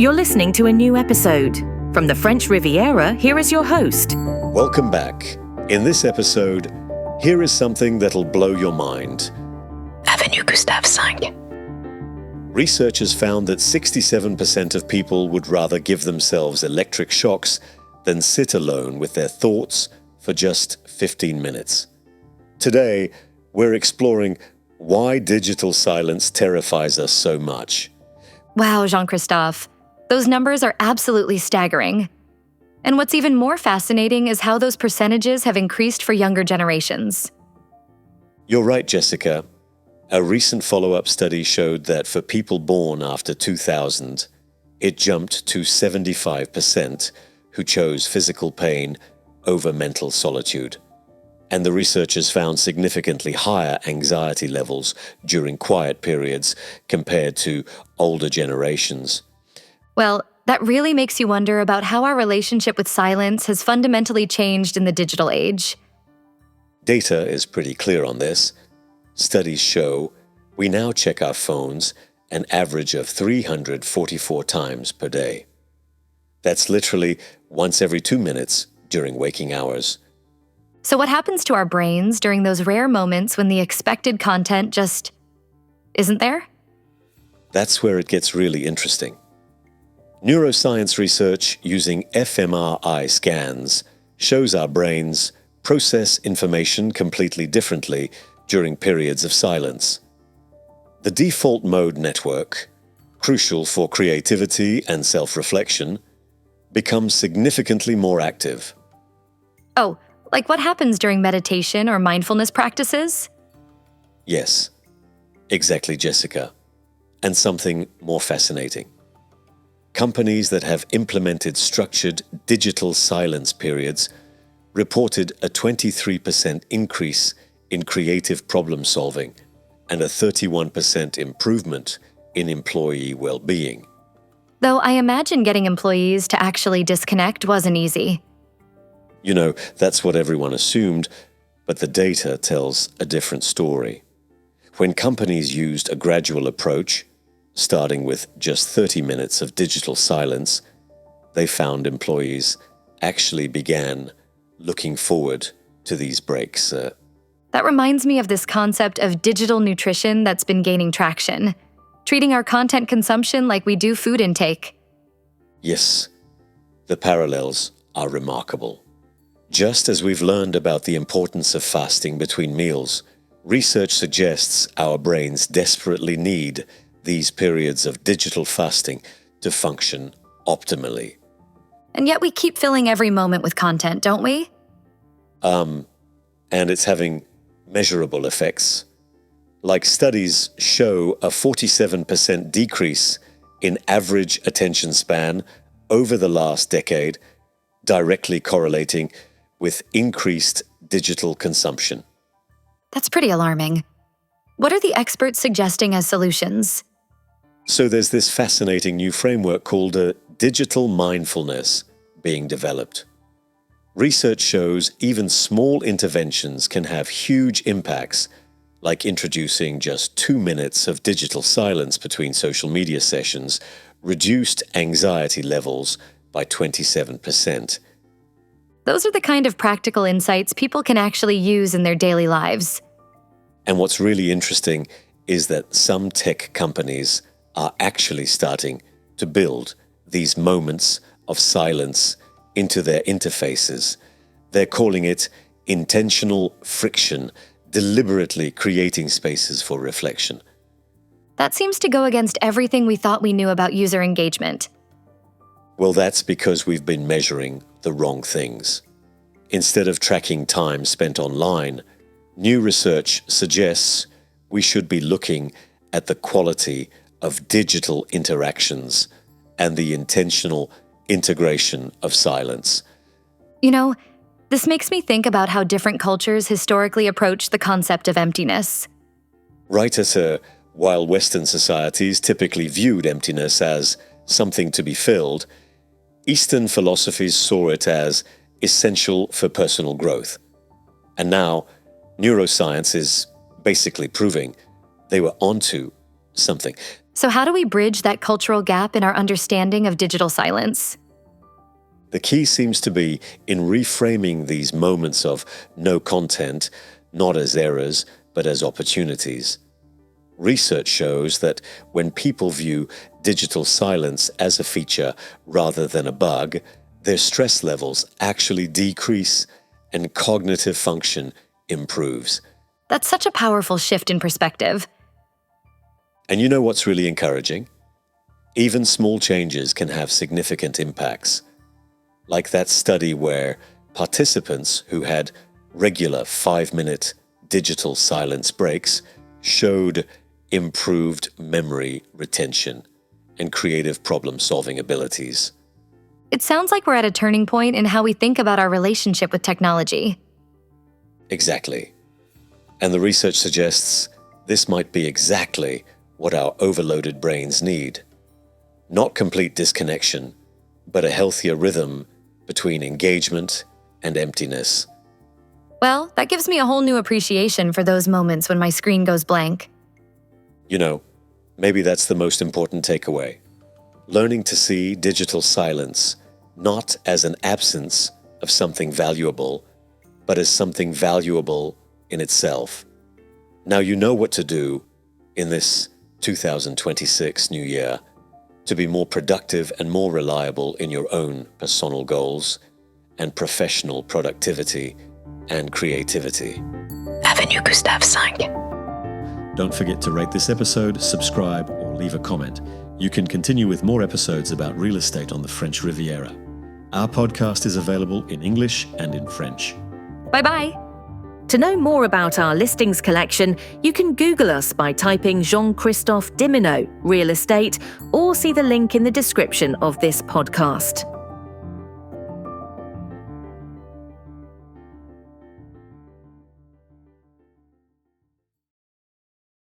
You're listening to a new episode. From the French Riviera, here is your host. Welcome back. In this episode, here is something that'll blow your mind. Avenue Gustave V. Researchers found that 67% of people would rather give themselves electric shocks than sit alone with their thoughts for just 15 minutes. Today, we're exploring why digital silence terrifies us so much. Wow, Jean-Christophe. Those numbers are absolutely staggering. And what's even more fascinating is how those percentages have increased for younger generations. You're right, Jessica. A recent follow-up study showed that for people born after 2000, it jumped to 75% who chose physical pain over mental solitude. And the researchers found significantly higher anxiety levels during quiet periods compared to older generations. Well, that really makes you wonder about how our relationship with silence has fundamentally changed in the digital age. Data is pretty clear on this. Studies show we now check our phones an average of 344 times per day. That's literally once every 2 minutes during waking hours. So what happens to our brains during those rare moments when the expected content just isn't there? That's where it gets really interesting. Neuroscience research using fMRI scans shows our brains process information completely differently during periods of silence. The default mode network, crucial for creativity and self-reflection, becomes significantly more active. Oh, like what happens during meditation or mindfulness practices? Yes, exactly, Jessica. And something more fascinating. Companies that have implemented structured digital silence periods reported a 23% increase in creative problem solving and a 31% improvement in employee well-being. Though I imagine getting employees to actually disconnect wasn't easy. You know, that's what everyone assumed, but the data tells a different story. When companies used a gradual approach, starting with just 30 minutes of digital silence, they found employees actually began looking forward to these breaks. That reminds me of this concept of digital nutrition that's been gaining traction, treating our content consumption like we do food intake. Yes, the parallels are remarkable. Just as we've learned about the importance of fasting between meals, research suggests our brains desperately need these periods of digital fasting to function optimally. And yet we keep filling every moment with content, don't we? And it's having measurable effects. Like studies show a 47% decrease in average attention span over the last decade, directly correlating with increased digital consumption. That's pretty alarming. What are the experts suggesting as solutions? So there's this fascinating new framework called digital mindfulness being developed. Research shows even small interventions can have huge impacts, like introducing just 2 minutes of digital silence between social media sessions, reduced anxiety levels by 27%. Those are the kind of practical insights people can actually use in their daily lives. And what's really interesting is that some tech companies are actually starting to build these moments of silence into their interfaces. They're calling it intentional friction, deliberately creating spaces for reflection. That seems to go against everything we thought we knew about user engagement. Well, that's because we've been measuring the wrong things. Instead of tracking time spent online, new research suggests we should be looking at the quality of digital interactions and the intentional integration of silence. You know, this makes me think about how different cultures historically approach the concept of emptiness. Right, while Western societies typically viewed emptiness as something to be filled, Eastern philosophies saw it as essential for personal growth. And now, neuroscience is basically proving they were onto something. So how do we bridge that cultural gap in our understanding of digital silence? The key seems to be in reframing these moments of no content, not as errors, but as opportunities. Research shows that when people view digital silence as a feature rather than a bug, their stress levels actually decrease and cognitive function improves. That's such a powerful shift in perspective. And you know what's really encouraging? Even small changes can have significant impacts. Like that study where participants who had regular 5-minute digital silence breaks showed improved memory retention and creative problem-solving abilities. It sounds like we're at a turning point in how we think about our relationship with technology. Exactly. And the research suggests this might be exactly what our overloaded brains need. Not complete disconnection, but a healthier rhythm between engagement and emptiness. Well, that gives me a whole new appreciation for those moments when my screen goes blank. You know, maybe that's the most important takeaway. Learning to see digital silence not as an absence of something valuable, but as something valuable in itself. Now you know what to do in this 2026 new year to be more productive and more reliable in your own personal goals and professional productivity and creativity. Avenue Gustave 5. Don't forget to rate this episode, subscribe, or leave a comment. You can continue with more episodes about real estate on the French Riviera. Our podcast is available in English and in French. Bye-bye. To know more about our listings collection, you can Google us by typing Jean-Christophe DIMINO, real estate, or see the link in the description of this podcast.